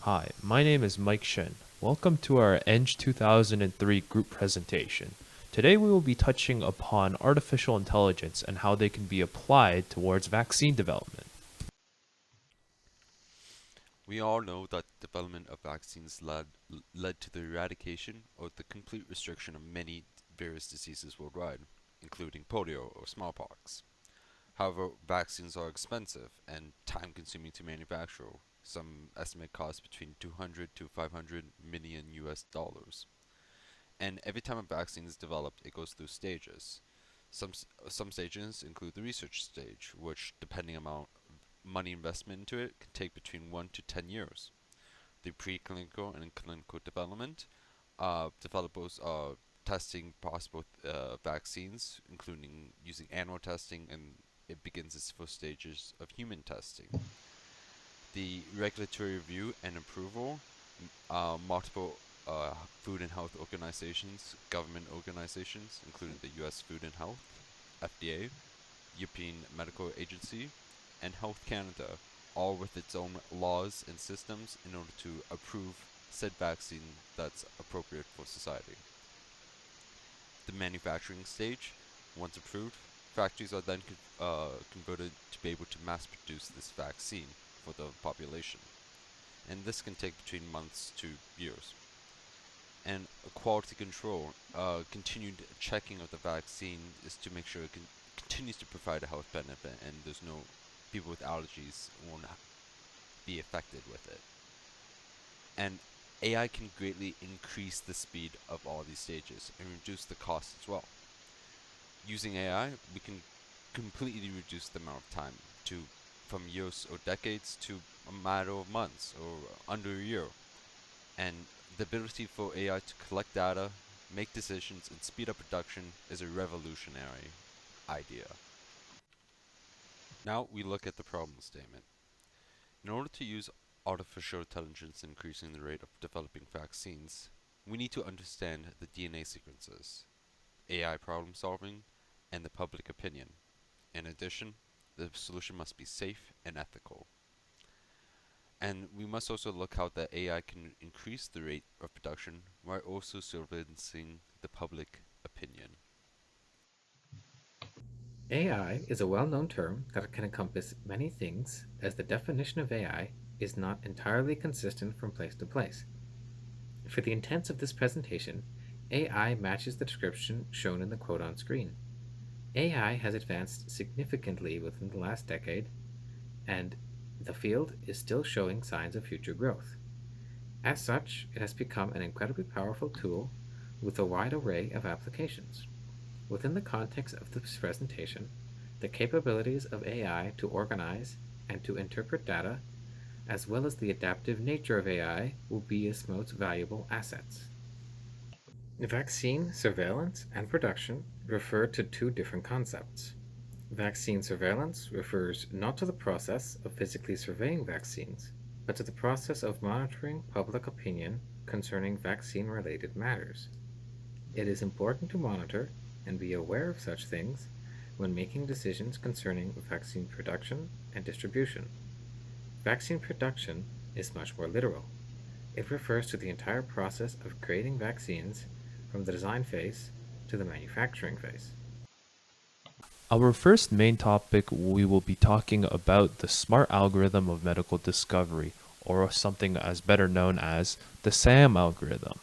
Hi, my name is Mike Shen. Welcome to our ENG2003 group presentation. Today we will be touching upon artificial intelligence and how they can be applied towards vaccine development. We all know that development of vaccines led to the eradication or the complete restriction of many various diseases worldwide, including polio or smallpox. However, vaccines are expensive and time consuming to manufacture. Some estimate cost between 200 to 500 million US dollars. And every time a vaccine is developed, it goes through stages. Some stages include the research stage, which, depending amount money investment into it, can take between 1 to 10 years. The preclinical and clinical development. Developers are testing possible vaccines, including using animal testing, and it begins its first stages of human testing. The regulatory review and approval. Multiple food and health organizations, government organizations, including the U.S. Food and Health, FDA, European Medical Agency, and Health Canada, all with its own laws and systems in order to approve said vaccine that's appropriate for society. The manufacturing stage, once approved, factories are then converted to be able to mass produce this vaccine for the population. And this can take between months to years. And quality control, continued checking of the vaccine is to make sure it continues to provide a health benefit and there's no people with allergies won't be affected with it. And AI can greatly increase the speed of all these stages and reduce the cost as well. Using AI, we can completely reduce the amount of time to from years or decades to a matter of months or under a year. And the ability for AI to collect data, make decisions, and speed up production is a revolutionary idea. Now we look at the problem statement. In order to use artificial intelligence in increasing the rate of developing vaccines, we need to understand the DNA sequences, AI problem solving, and the public opinion. In addition, the solution must be safe and ethical. And we must also look how the AI can increase the rate of production while also surveillancing the public opinion. AI is a well-known term that can encompass many things, as the definition of AI is not entirely consistent from place to place. For the intents of this presentation, AI matches the description shown in the quote on screen. AI has advanced significantly within the last decade, and the field is still showing signs of future growth. As such, it has become an incredibly powerful tool with a wide array of applications. Within the context of this presentation, the capabilities of AI to organize and to interpret data, as well as the adaptive nature of AI, will be its most valuable assets. Vaccine surveillance and production refer to two different concepts. Vaccine surveillance refers not to the process of physically surveying vaccines, but to the process of monitoring public opinion concerning vaccine related matters. It is important to monitor and be aware of such things when making decisions concerning vaccine production and distribution. Vaccine production is much more literal. It refers to the entire process of creating vaccines from the design phase to the manufacturing phase. Our first main topic, we will be talking about the smart algorithm of medical discovery, or something as better known as the SAM algorithm.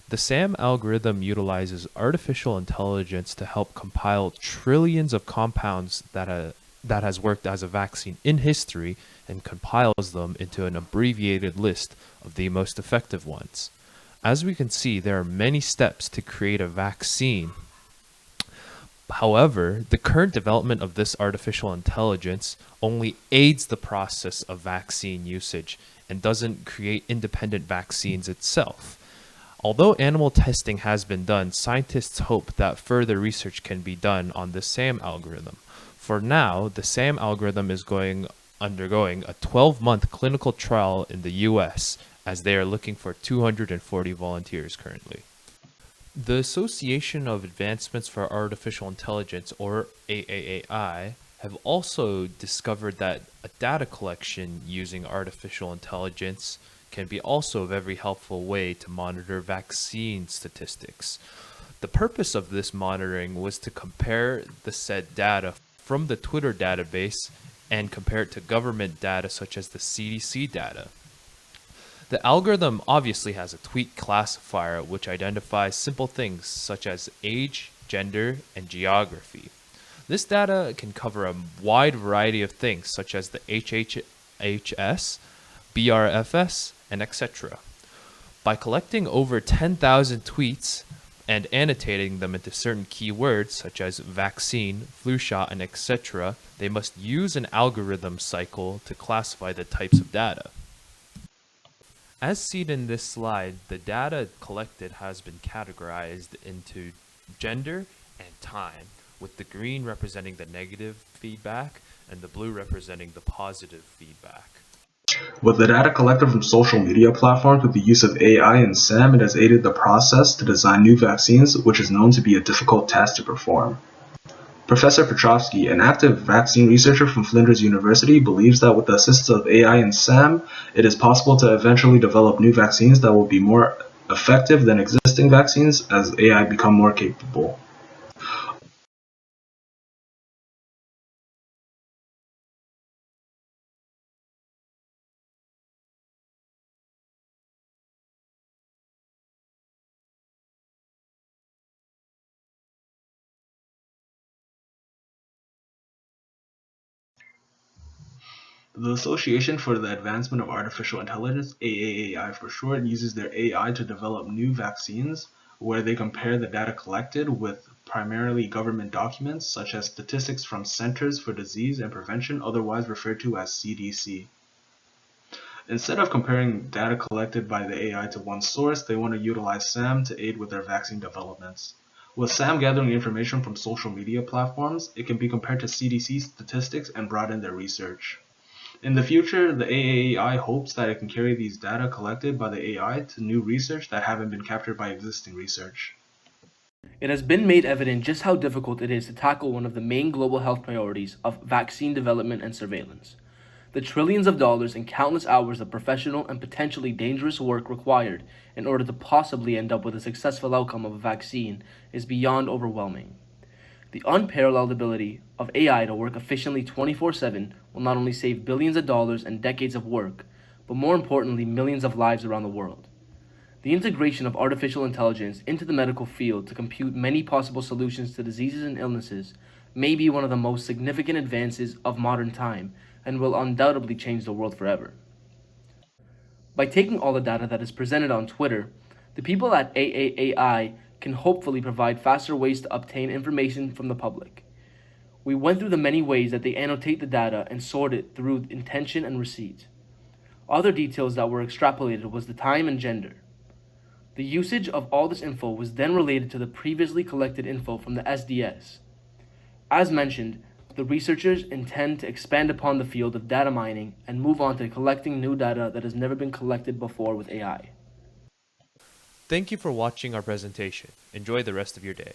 The SAM algorithm utilizes artificial intelligence to help compile trillions of compounds that has worked as a vaccine in history and compiles them into an abbreviated list of the most effective ones. As we can see, there are many steps to create a vaccine. However, the current development of this artificial intelligence only aids the process of vaccine usage and doesn't create independent vaccines itself. Although animal testing has been done, scientists hope that further research can be done on the SAM algorithm. For now, the SAM algorithm is undergoing a 12-month clinical trial in the US, as they are looking for 240 volunteers currently. The Association of Advancements for Artificial Intelligence, or AAAI, have also discovered that a data collection using artificial intelligence can be also a very helpful way to monitor vaccine statistics. The purpose of this monitoring was to compare the said data from the Twitter database and compare it to government data such as the CDC data. The algorithm obviously has a tweet classifier which identifies simple things such as age, gender, and geography. This data can cover a wide variety of things such as the HHS, BRFS, and etc. By collecting over 10,000 tweets and annotating them into certain keywords such as vaccine, flu shot, and etc., they must use an algorithm cycle to classify the types of data. As seen in this slide, the data collected has been categorized into gender and time, with the green representing the negative feedback and the blue representing the positive feedback. With the data collected from social media platforms with the use of AI and SAM, it has aided the process to design new vaccines, which is known to be a difficult task to perform. Professor Petrovsky, an active vaccine researcher from Flinders University, believes that with the assistance of AI and SAM, it is possible to eventually develop new vaccines that will be more effective than existing vaccines as AI become more capable. The Association for the Advancement of Artificial Intelligence, AAAI for short, uses their AI to develop new vaccines where they compare the data collected with primarily government documents such as statistics from Centers for Disease and Prevention, otherwise referred to as CDC. Instead of comparing data collected by the AI to one source, they want to utilize SAM to aid with their vaccine developments. With SAM gathering information from social media platforms, it can be compared to CDC statistics and broaden their research. In the future, the AAAI hopes that it can carry these data collected by the AI to new research that haven't been captured by existing research. It has been made evident just how difficult it is to tackle one of the main global health priorities of vaccine development and surveillance. The trillions of dollars and countless hours of professional and potentially dangerous work required in order to possibly end up with a successful outcome of a vaccine is beyond overwhelming. The unparalleled ability of AI to work efficiently 24/7 will not only save billions of dollars and decades of work, but more importantly, millions of lives around the world. The integration of artificial intelligence into the medical field to compute many possible solutions to diseases and illnesses may be one of the most significant advances of modern time and will undoubtedly change the world forever. By taking all the data that is presented on Twitter, the people at AAAI can hopefully provide faster ways to obtain information from the public. We went through the many ways that they annotate the data and sort it through intention and receipt. Other details that were extrapolated was the time and gender. The usage of all this info was then related to the previously collected info from the SDS. As mentioned, the researchers intend to expand upon the field of data mining and move on to collecting new data that has never been collected before with AI. Thank you for watching our presentation. Enjoy the rest of your day.